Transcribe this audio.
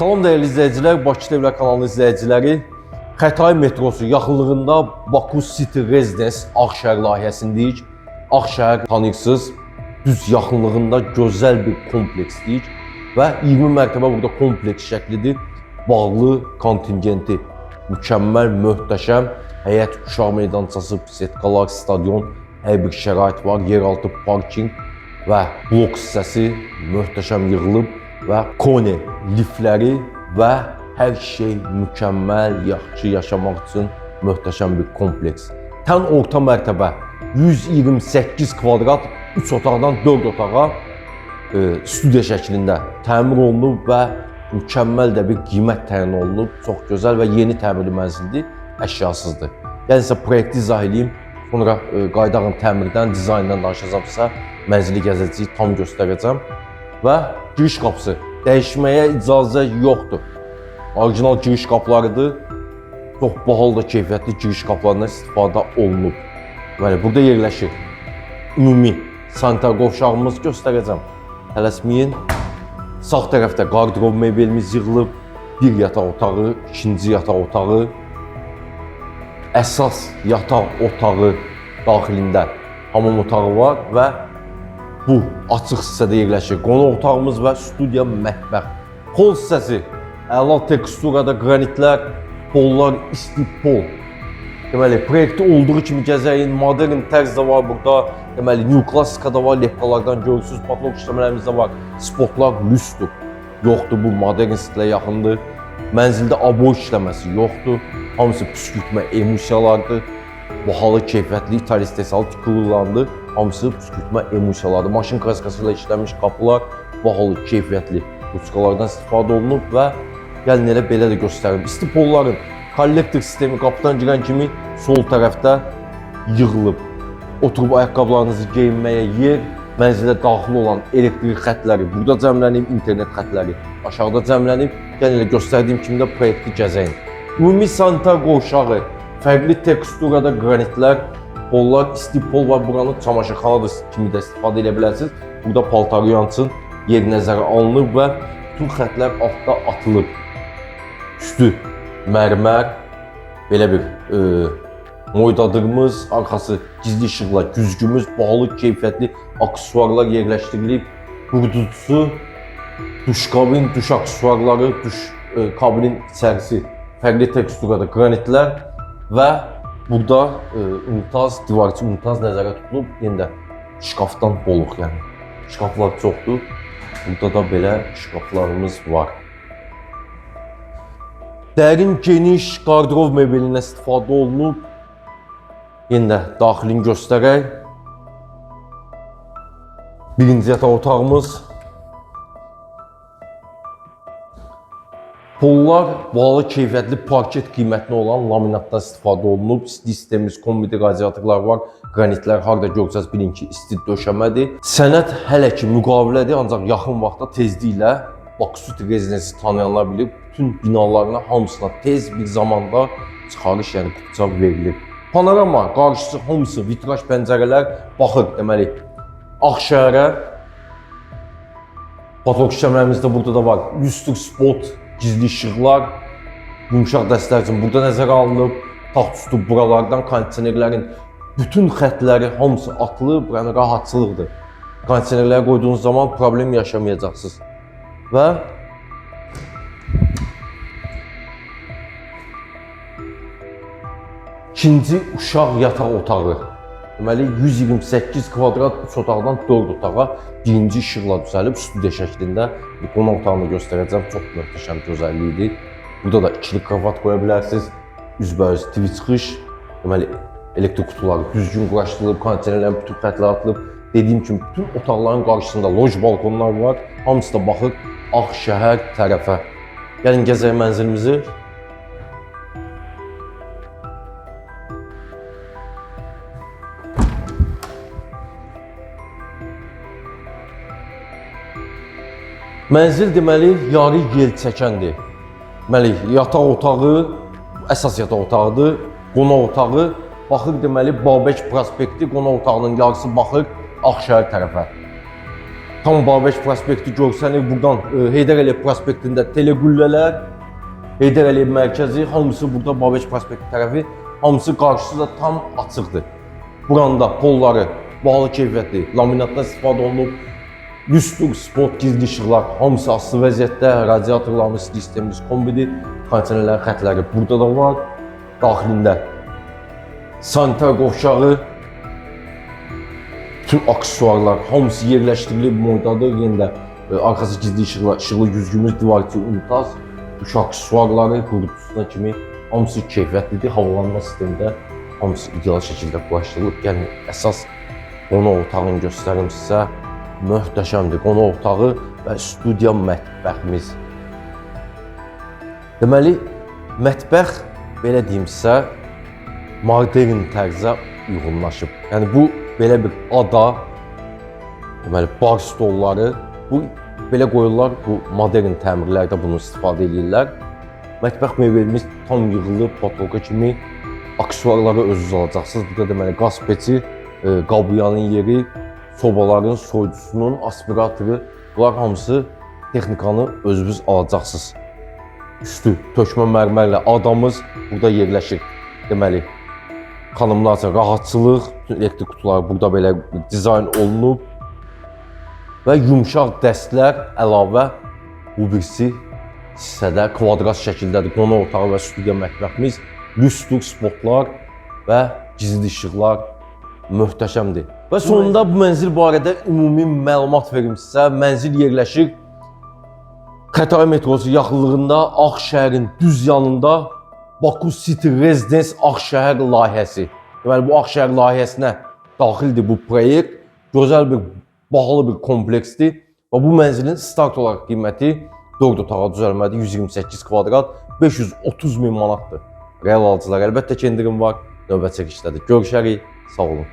Salam dəyərli izləyicilər, Bakı TV kanalı izləyiciləri. Xətai metrosu yaxınlığında Baku City Residence Ağşəhər layihəsindəyik. Ağşəhər tanıyırsınız, düz yaxınlığında gözəl bir kompleksdəyik və 20 mərtəbə burada kompleks şəklidir. Bağlı kontingenti, mükəmməl, möhtəşəm, həyət uşaq meydançası, bisetkalar, stadion, hər bir şərait var, yeraltı parking və blok hissəsi möhtəşəm yığılıb və kone liftləri və hər şey mükəmməl, yaxşı yaşamaq üçün möhtəşəm bir kompleks. Tən orta mərtəbə 128 kvadrat, 3 otaqdan 4 otağa studiya şəklində təmir olunub və mükəmməl də bir qiymət təyin olunub. Çox gözəl və yeni təmirli mənzildir, əşyasızdır. Yəni sizə proyekti izah edeyim, sonra qaydağın təmirdən, dizayndan danışacaqsa mənzili gəzəcəyik, tam göstərəcəm. Və giriş qapısı dəyişməyə icazə yoxdur. Orijinal giriş qapılarıdır. Çox bahalı da keyfiyyətli giriş qapılarından istifadə olunub. Deməli, burada yerləşir ümumi sanitar qovşağımız, göstərəcəm. Tələsməyin. Sağ tərəfdə qardırob mebelimiz yığılıb. Bir yataq otağı, ikinci yataq otağı. Əsas yataq otağı daxilində hamam otağı var və bu açıq hissədə yerləşir qonaq otağımız və studiya mətbəx. Pol hissəsi, əla teksturada qranitlər, pollar isti pol. Deməli, proyekti olduğu kimi gəzəyin, modern tərz də var burada. Deməli, new klassikada var, lepkalardan görürsünüz, patlok işləmələrimiz də var. Spotlar lüsdür, yoxdur, bu modern stilə yaxındır. Mənzildə abor işləməsi yoxdur. Hamısı püskürtmə emulsiyalardır. Bahalı, keyfiyyətli, İtalya istehsalı tıkılırlandı. Hamısı püskürtmə emulsiyalardır. Maşın kraskası ilə işlənmiş qapılar, bahalı, keyfiyyətli ruçkalardan istifadə olunub və gəlin elə belə də göstərim. İsti polların kollektor sistemi qapıdan girən kimi sol tərəfdə yığılıb. Oturub ayaqqabılarınızı geyinməyə yer, mənzilə daxil olan elektrik xətləri burada cəmlənib, internet xətləri aşağıda cəmlənib. Gəlin elə göstərdiyim kimi də proyekti gəzəyin. Ümumi sanitar qovşağı, fərqli teksturada qranitlər, pollar, isti pol var. Buranı çamaşırxana kimi də istifadə edə bilərsiniz. Burada paltar yuyansın, yer nəzərə alınır və bütün xətlər altda atılır. Üstü mərmər, belə bir moydadırımız, arxası gizli işıqla güzgümüz, bahalı, keyfiyyətli aksesuarlar yerləşdirilib. Quruducusu, duş kabin, duş aksesuarları, duş kabinin içərisi, fərqli teksturada qranitlər və burada unitaz, divarçı unitaz nəzərə tutulub. Yenə də şkafdan boluq, yəni şkaflar çoxdur. Burada da belə şkaflarımız var. Dərin, geniş qardırob mebelindən istifadə olunub. Yenə də daxilini göstərək. Birinci yataq otağımız. Pollar bahalı, keyfiyyətli, parket qiymətinə olan laminatdan istifadə olunub. İsti sistemimiz, kombidi radiatorlar var. Qranitlər harda görsəz bilin ki, isti döşəmədir. Sənəd hələ ki müqavilədir, ancaq yaxın vaxtda tezliklə Baku City Residence tanıyanlar bilir. Bütün binalarına, hamısına tez bir zamanda çıxarış, yəni qutcaq verilir. Panorama, qarşısı hamısı vitraj pəncərələr baxır, deməli, Ağşəhərə. Patlok işləmələrimiz də burada da var. Lüstr spot, gizli işıqlar, yumuşaq dəstlər üçün burada nəzərə alınıb. Taxt üstü buralardan kondisionerlərin bütün xətləri hamısı atılıb, yəni rahatçılıqdır. Kondisionerləri qoyduğunuz zaman problem yaşamayacaqsınız. Və ikinci uşaq yataq otağı. Deməli, 128 kvadrat 3 otaqdan 4 otağa birinci işıqla düzəlib studiya şəklində qonaq otağını göstərəcəm. Çox möhtəşəm gözəlliyidir. Burada da ikili kravat qoya bilərsiniz. Üzbəüz TV çıxış. Deməli, elektrik qutuları düzgün quraşdırılıb, kondisionerlərin bütün xətləri atılıb. Dediyim kimi, bütün otaqların qarşısında loj balkonlar var. Hamısı da baxır Ağşəhər tərəfə. Gəlin gəzək mənzilimizi. Mənzil deməli, yarı yel çəkəndir. Deməli, yataq otağı, əsas yataq otağıdır, qonaq otağı. Baxır deməli, Babək prospekti, qonaq otağının yarısı baxır Ağşəhər tərəfə. tam Babək prospekti görsəniz, buradan Heydər Əliyev prospektində telegüllələr, Heydər Əliyev mərkəzi, hamısı burada Babək prospekti tərəfi, hamısı qarşısı da tam açıqdır. Buranda polları bahalı keyfiyyətli laminatdan istifadə olunub, Lüstür, spot, gizli işıqlar, hamısı asılı vəziyyətdə, radiatorlarımız, sistemimiz kombidir, kondisionerlərin xətləri burada da var. Daxilində sanitar qovşağı, bütün aksesuarlar hamısı yerləşdirilib moydadır. Yenə də arxası gizli işıqlı güzgümüz, divarçı unitaz, üç aksesuarları qurultusuna kimi hamısı keyfiyyətlidir. Havalanma sistemində hamısı ideal şəkildə quraşdırılıb. Gəlin əsas qonaq otağını göstərim sizə. Möhtəşəmdir qonaq otağı və studiya mətbəximiz. Deməli, mətbəx belə deyim sizə modern tərzə uyğunlaşıb. Yəni bu belə bir ada, deməli bar stolları, bu belə qoyurlar, bu modern təmirlərdə bunu istifadə edirlər. Mətbəx mebelimiz tam yığılıb, patolka kimi aksesuarları özünüz alacaqsınız. Burada deməli qaz peçi, qabıyanın yeri, sobaların soyucusunun aspiratoru, bunlar hamısı texnikanı özünüz alacaqsınız. Üstü tökmə mərmərlə adamız burada yerləşir. Deməli, xanımlar üçün rahatçılıq, bütün elektrik qutuları burada belə dizayn olunub və yumşaq dəstlər əlavə bu birisi hissədə kvadrat şəkildədir. Qonaq otağı və studiya mətbəximiz, lüstür spotlar və gizli işıqlar möhtəşəmdir. Və sonunda bu mənzil barədə ümumi məlumat verim sizə. Mənzil yerləşir Xətai metrosu yaxınlığında, Ağşəhərin düz yanında Baku City Residence Ağşəhər layihəsi. Deməli, bu Ağşəhər layihəsinə daxildir bu proyekt. Gözəl bir, bahalı bir kompleksdir. Və bu mənzilin start olaraq qiyməti 4 otağa düzəlmədir, 128 kvadrat, 530 min manatdır. Real alıcılar əlbəttə ki, indirim var. Növbət çəkişdədir. Görüşərik, sağ olun.